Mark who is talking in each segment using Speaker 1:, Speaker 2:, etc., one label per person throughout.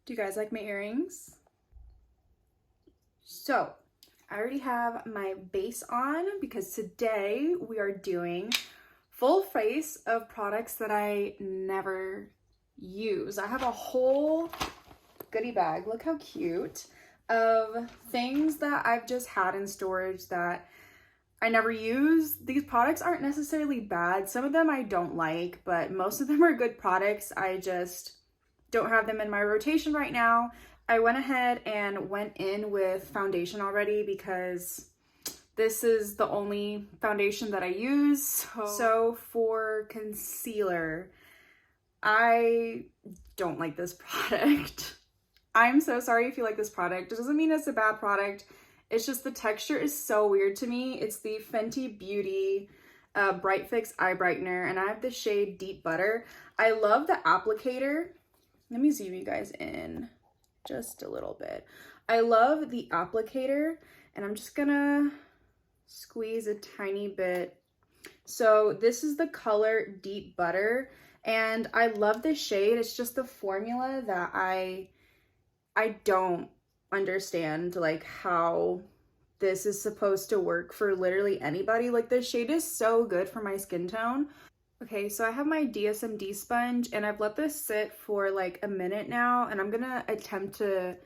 Speaker 1: Do you guys like my earrings? So, I already have my base on because today we are doing full face of products that I never use. I have a whole goodie bag, look how cute, of things that I've just had in storage that I never use. These products aren't necessarily bad. Some of them I don't like, but most of them are good products. I just don't have them in my rotation right now. I went ahead and went in with foundation already because this is the only foundation that I use. So for concealer, I don't like this product. I'm so sorry if you like this product. It doesn't mean it's a bad product. It's just the texture is so weird to me. It's the Fenty Beauty Bright Fix Eye Brightener, and I have the shade Deep Butter. I love the applicator. Let me zoom you guys in just a little bit. I love the applicator, and I'm just gonna squeeze a tiny bit. So this is the color Deep Butter, and I love the shade. It's just the formula that I don't understand, like, how this is supposed to work for literally anybody. Like, this shade is so good for my skin tone. Okay, so I have my DSMD sponge, and I've let this sit for like a minute now, and I'm gonna attempt to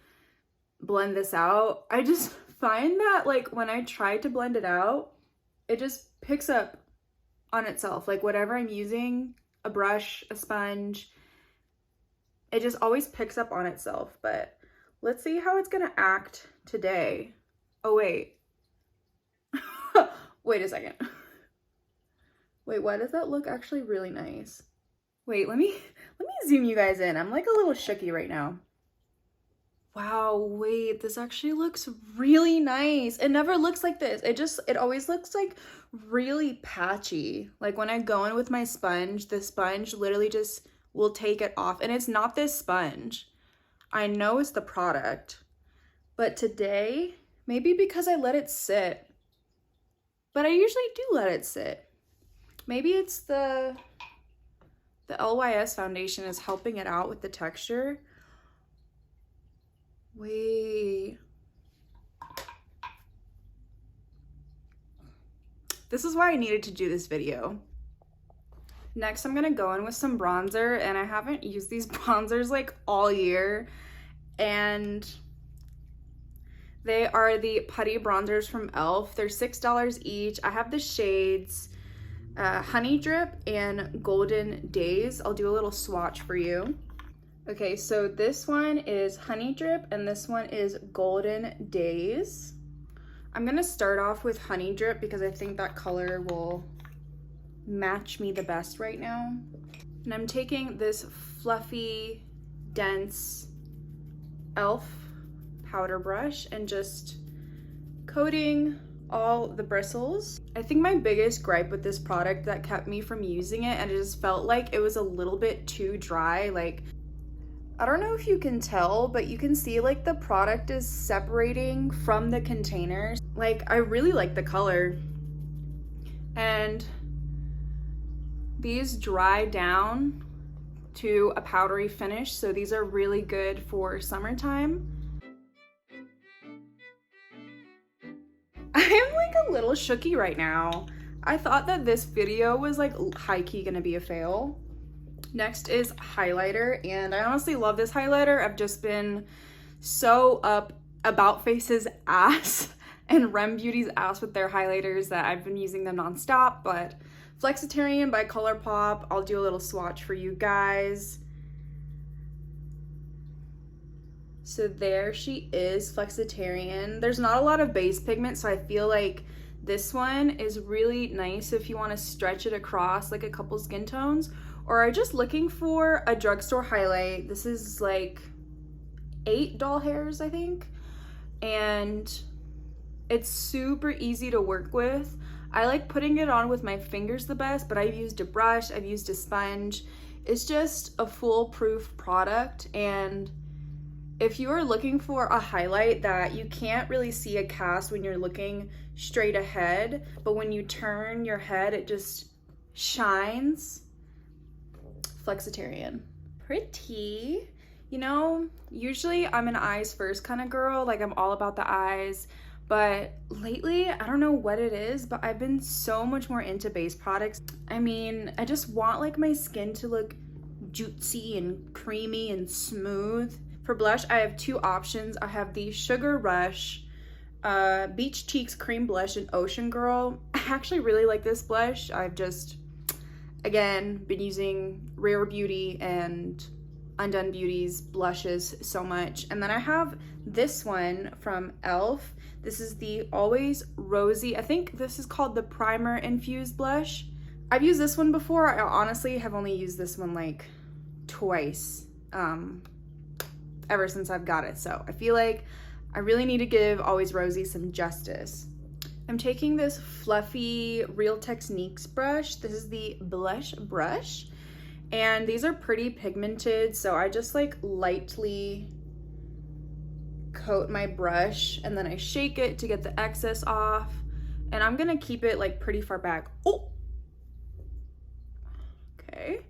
Speaker 1: blend this out. I just find that, like, when I try to blend it out, it just picks up on itself. Like, whatever I'm using, a brush, a sponge, it just always picks up on itself. But let's see how it's gonna act today. Oh, wait. Wait a second. Wait, why does that look actually really nice? Wait, let me zoom you guys in. I'm like a little shooky right now. Wow, wait, this actually looks really nice. It never looks like this. It always looks like really patchy. Like, when I go in with my sponge, the sponge literally just will take it off. And it's not this sponge. I know it's the product. But today, maybe because I let it sit, but I usually do let it sit. Maybe it's the LYS foundation is helping it out with the texture. Wait. This is why I needed to do this video. Next, I'm gonna go in with some bronzer, and I haven't used these bronzers like all year, and they are the putty bronzers from e.l.f. They're $6 each. I have the shades Honey Drip and Golden Days. I'll do a little swatch for you. Okay, so this one is Honey Drip and this one is Golden Days. I'm gonna start off with Honey Drip because I think that color will match me the best right now. And I'm taking this fluffy, dense e.l.f. powder brush and just coating all the bristles. I think my biggest gripe with this product that kept me from using it, and it just felt like it was a little bit too dry. Like, I don't know if you can tell, but you can see like the product is separating from the containers. Like, I really like the color, and these dry down to a powdery finish, so these are really good for summertime. I'm like a little shooky right now. I thought that this video was like high-key gonna be a fail. Next is highlighter, and I honestly love this highlighter. I've just been so up About Face's ass and Rem Beauty's ass with their highlighters that I've been using them nonstop. But Flexitarian by Colourpop, I'll do a little swatch for you guys. So there she is, Flexitarian. There's not a lot of base pigment, so I feel like this one is really nice if you want to stretch it across like a couple skin tones, or are just looking for a drugstore highlight. This is like 8 doll hairs, I think, and it's super easy to work with. I like putting it on with my fingers the best, but I've used a brush, I've used a sponge. It's just a foolproof product, and if you are looking for a highlight that you can't really see a cast when you're looking straight ahead, but when you turn your head, it just shines, Flexitarian. Pretty. You know, usually I'm an eyes first kind of girl, like I'm all about the eyes, but lately, I don't know what it is, but I've been so much more into base products. I mean, I just want like my skin to look juicy and creamy and smooth. For blush, I have two options. I have the Sugar Rush Beach Cheeks Cream Blush in Ocean Girl. I actually really like this blush. I've just, again, been using Rare Beauty and Undone Beauty's blushes so much. And then I have this one from e.l.f. This is the Always Rosy. I think this is called the Primer Infused Blush. I've used this one before. I honestly have only used this one like twice ever since I've got it. So I feel like I really need to give Always Rosy some justice. I'm taking this fluffy Real Techniques brush. This is the Blush Brush. And these are pretty pigmented, so I just like lightly coat my brush and then I shake it to get the excess off. And I'm gonna keep it like pretty far back. Oh, okay.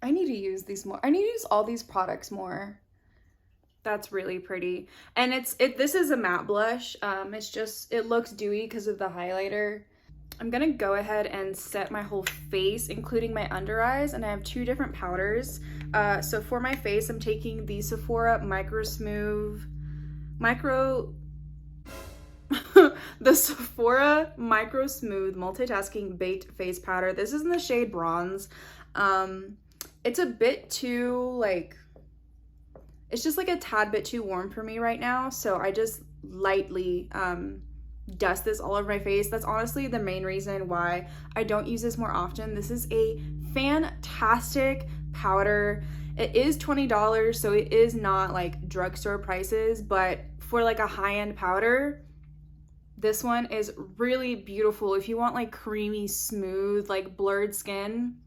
Speaker 1: I need to use these more. I need to use all these products more. That's really pretty. And this is a matte blush. It's just, it looks dewy because of the highlighter. I'm gonna go ahead and set my whole face, including my under eyes, and I have two different powders. So for my face, I'm taking the Sephora Microsmooth, the Sephora Microsmooth Multitasking Baked Face Powder. This is in the shade Bronze. It's a bit too, like, it's just like a tad bit too warm for me right now, so I just lightly, dust this all over my face. That's honestly the main reason why I don't use this more often. This is a fantastic powder. It is $20, so it is not like drugstore prices, but for like a high-end powder, this one is really beautiful. If you want like creamy, smooth, like blurred skin,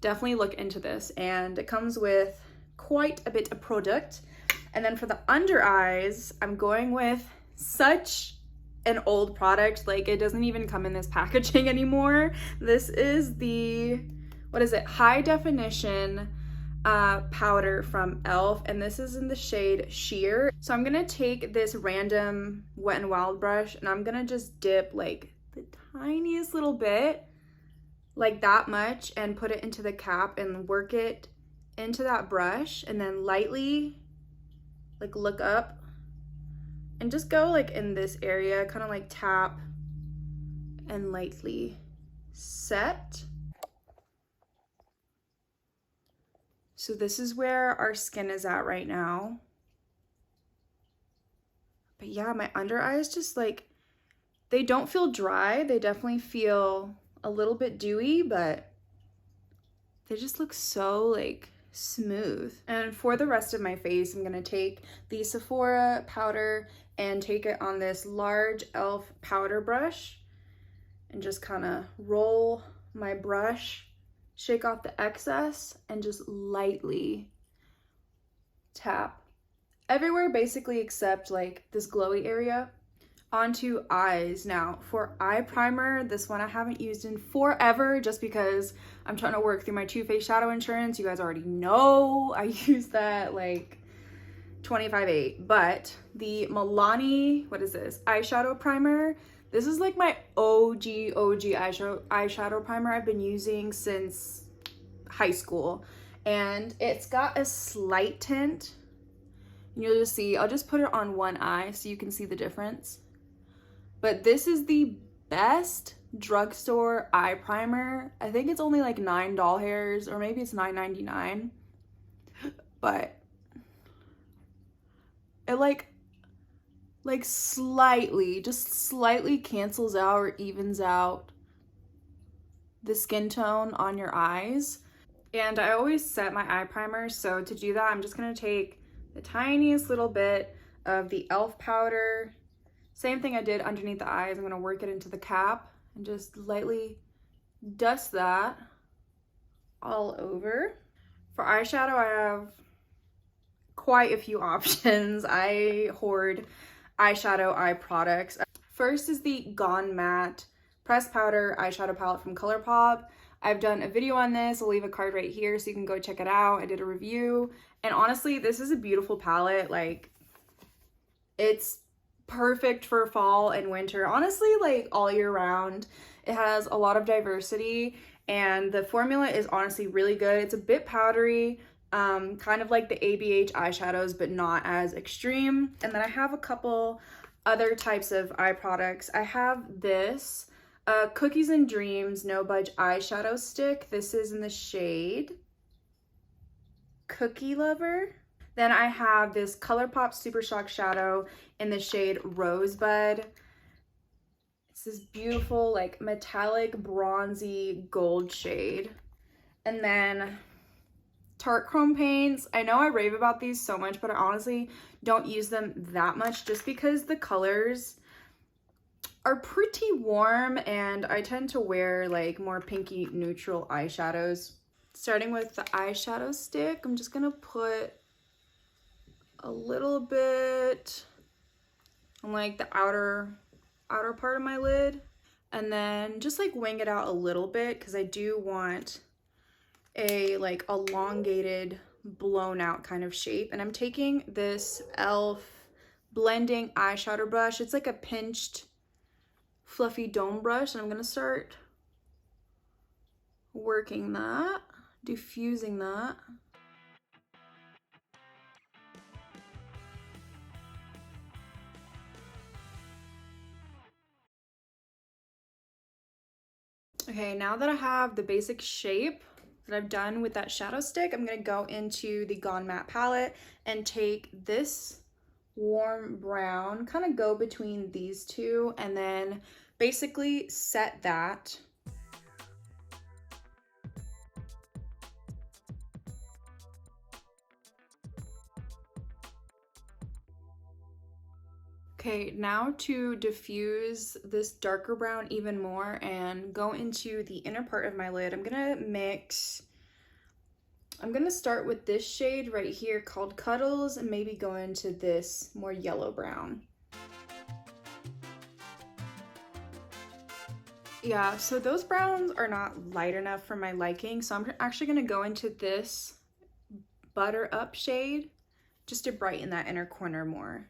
Speaker 1: definitely look into this. And it comes with quite a bit of product. And then for the under eyes, I'm going with such an old product, like it doesn't even come in this packaging anymore. This is the, what is it, high definition powder from e.l.f. and this is in the shade Sheer. So I'm gonna take this random Wet n Wild brush and I'm gonna just dip like the tiniest little bit, like that much, and put it into the cap and work it into that brush, and then lightly like look up and just go like in this area, kind of like tap and lightly set. So this is where our skin is at right now. But yeah, my under eyes just like, they don't feel dry. They definitely feel a little bit dewy, but they just look so like smooth. And for the rest of my face, I'm gonna take the Sephora powder and take it on this large e.l.f. powder brush and just kind of roll my brush, shake off the excess, and just lightly tap everywhere basically except like this glowy area. Onto eyes now. For eye primer, this one I haven't used in forever just because I'm trying to work through my Too Faced shadow insurance. You guys already know I use that like 25/8, but the Milani, what is this, eyeshadow primer. This is like my OG eyeshadow primer I've been using since high school, and it's got a slight tint. You'll just see, I'll just put it on one eye so you can see the difference. But this is the best drugstore eye primer. I think it's only like $9 or maybe it's $9.99, but it like slightly, just slightly cancels out or evens out the skin tone on your eyes. And I always set my eye primer, so to do that, I'm just gonna take the tiniest little bit of the e.l.f. powder. Same thing I did underneath the eyes. I'm gonna work it into the cap and just lightly dust that all over. For eyeshadow, I have quite a few options. I hoard eyeshadow eye products. First is the Gone Matte Pressed Powder Eyeshadow Palette from Colourpop. I've done a video on this. I'll leave a card right here so you can go check it out. I did a review, and honestly, this is a beautiful palette. Like, it's perfect for fall and winter, honestly, like all year round. It has a lot of diversity, and the formula is honestly really good. It's a bit powdery, kind of like the ABH eyeshadows, but not as extreme. And then I have a couple other types of eye products. I have this Cookies and Dreams No Budge eyeshadow stick. This is in the shade Cookie Lover. Then I have this Colourpop Super Shock Shadow in the shade Rosebud. It's this beautiful, like, metallic, bronzy gold shade. And then Tarte Chrome paints. I know I rave about these so much, but I honestly don't use them that much just because the colors are pretty warm, and I tend to wear, like, more pinky neutral eyeshadows. Starting with the eyeshadow stick, I'm just gonna put a little bit on, like, the outer part of my lid, and then just, like, wing it out a little bit because I do want a, like, elongated, blown out kind of shape. And I'm taking this e.l.f. blending eyeshadow brush. It's like a pinched fluffy dome brush, and I'm gonna start working that, diffusing that. Okay, now that I have the basic shape that I've done with that shadow stick, I'm gonna go into the Gone Matte palette and take this warm brown, kind of go between these two, and then basically set that. Okay, now to diffuse this darker brown even more and go into the inner part of my lid, I'm gonna start with this shade right here called Cuddles, and maybe go into this more yellow brown. Yeah, so those browns are not light enough for my liking, so I'm actually gonna go into this Butter Up shade just to brighten that inner corner more.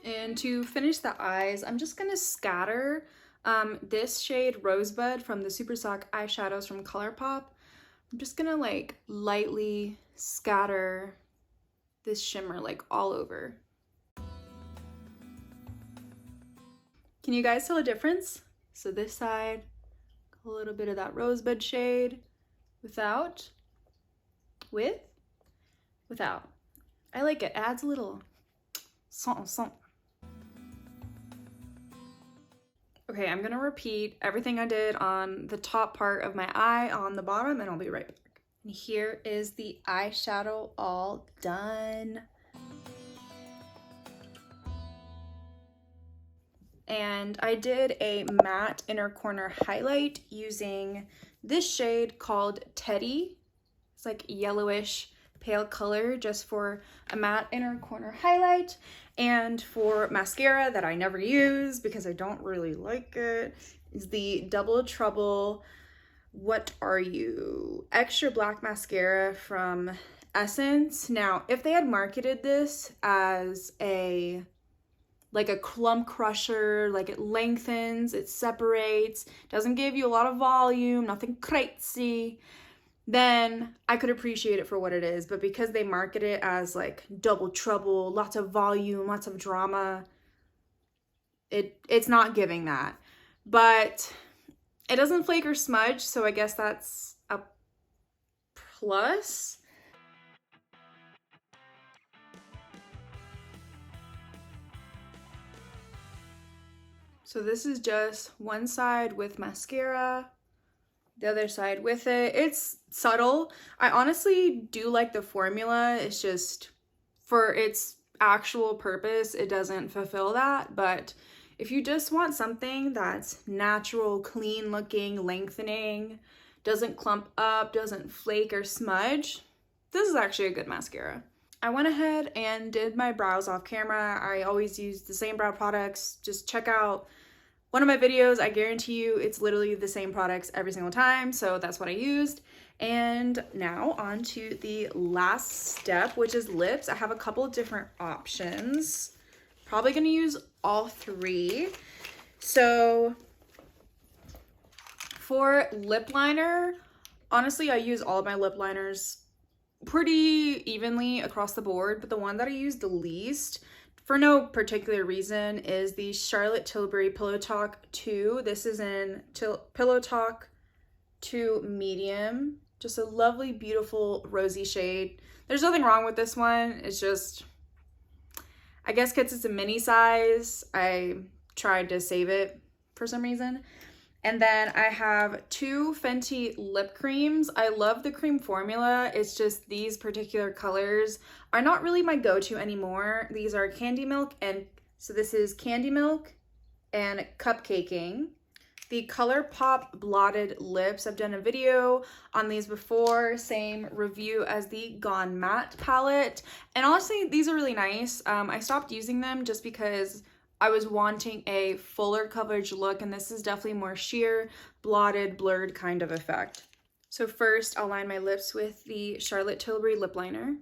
Speaker 1: And to finish the eyes, I'm just gonna scatter this shade Rosebud from the Super Sock eyeshadows from Colourpop. I'm just gonna, like, lightly scatter this shimmer, like, all over. Can you guys tell a difference? So this side, a little bit of that Rosebud shade, without, with, without. I like it, adds a little something. Okay, I'm gonna repeat everything I did on the top part of my eye on the bottom, and I'll be right back. And here is the eyeshadow all done. And I did a matte inner corner highlight using this shade called Teddy. It's like yellowish pale color, just for a matte inner corner highlight. And for mascara that I never use because I don't really like it, is the Double Trouble What Are You Extra Black Mascara from Essence. Now, if they had marketed this as like a clump crusher, like it lengthens, it separates, doesn't give you a lot of volume, nothing crazy, then I could appreciate it for what it is. But because they market it as like Double Trouble, lots of volume, lots of drama, it's not giving that. But it doesn't flake or smudge, so I guess that's a plus. So this is just one side with mascara, the other side with it. It's subtle. I honestly do like the formula. It's just, for its actual purpose, it doesn't fulfill that. But if you just want something that's natural, clean looking, lengthening, doesn't clump up, doesn't flake or smudge, this is actually a good mascara. I went ahead and did my brows off camera. I always use the same brow products. Just check out one of my videos, I guarantee you it's literally the same products every single time, so that's what I used. And now on to the last step, which is lips. I have a couple of different options. Probably gonna use all three. So for lip liner, honestly, I use all of my lip liners pretty evenly across the board, but the one that I use the least, for no particular reason, is the Charlotte Tilbury Pillow Talk 2. This is in Pillow Talk 2 Medium. Just a lovely, beautiful, rosy shade. There's nothing wrong with this one. It's just, I guess because it's a mini size, I tried to save it for some reason. And then I have two Fenty lip creams. I love the cream formula. It's just these particular colors are not really my go-to anymore. These are Candy Milk, and so this is Candy Milk and Cupcaking. The Colourpop Blotted lips, I've done a video on these before, same review as the Gone Matte palette. And honestly, these are really nice. I stopped using them just because I was wanting a fuller coverage look, and this is definitely more sheer, blotted, blurred kind of effect. So first, I'll line my lips with the Charlotte Tilbury lip liner.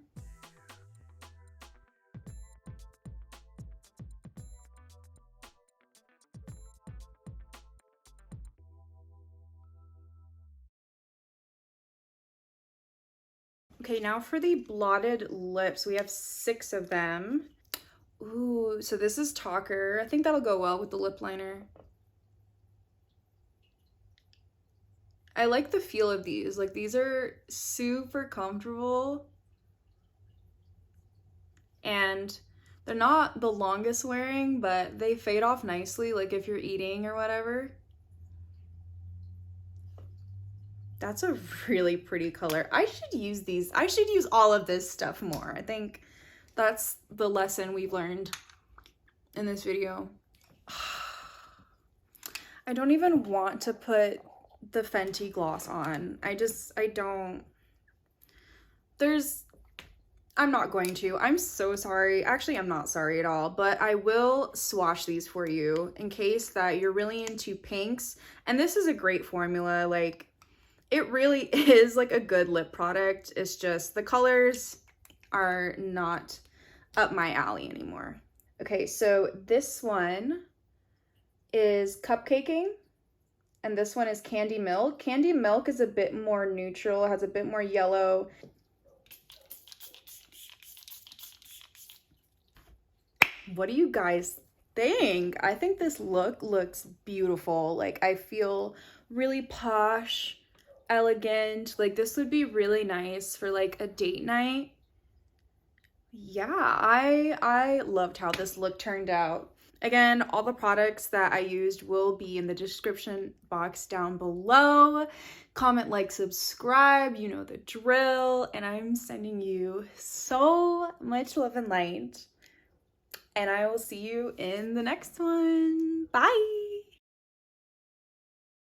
Speaker 1: Okay, now for the blotted lips, we have 6 of them. Ooh, so this is Talker. I think that'll go well with the lip liner. I like the feel of these. Like, these are super comfortable. And they're not the longest wearing, but they fade off nicely, like if you're eating or whatever. That's a really pretty color. I should use these. I should use all of this stuff more. I think that's the lesson we've learned in this video. I don't even want to put the Fenty gloss on. I don't. I'm not going to. I'm so sorry. Actually, I'm not sorry at all, but I will swatch these for you in case that you're really into pinks. And this is a great formula. Like, it really is like a good lip product. It's just the colors are not up my alley anymore. Okay, so this one is Cupcaking, and this one is Candy Milk. Candy Milk is a bit more neutral, has a bit more yellow. What do you guys think? I think this look looks beautiful. Like, I feel really posh, elegant. Like, this would be really nice for like a date night. Yeah, I loved how this look turned out. Again, all the products that I used will be in the description box down below. Comment, like, subscribe, you know the drill. And I'm sending you so much love and light. And I will see you in the next one. Bye!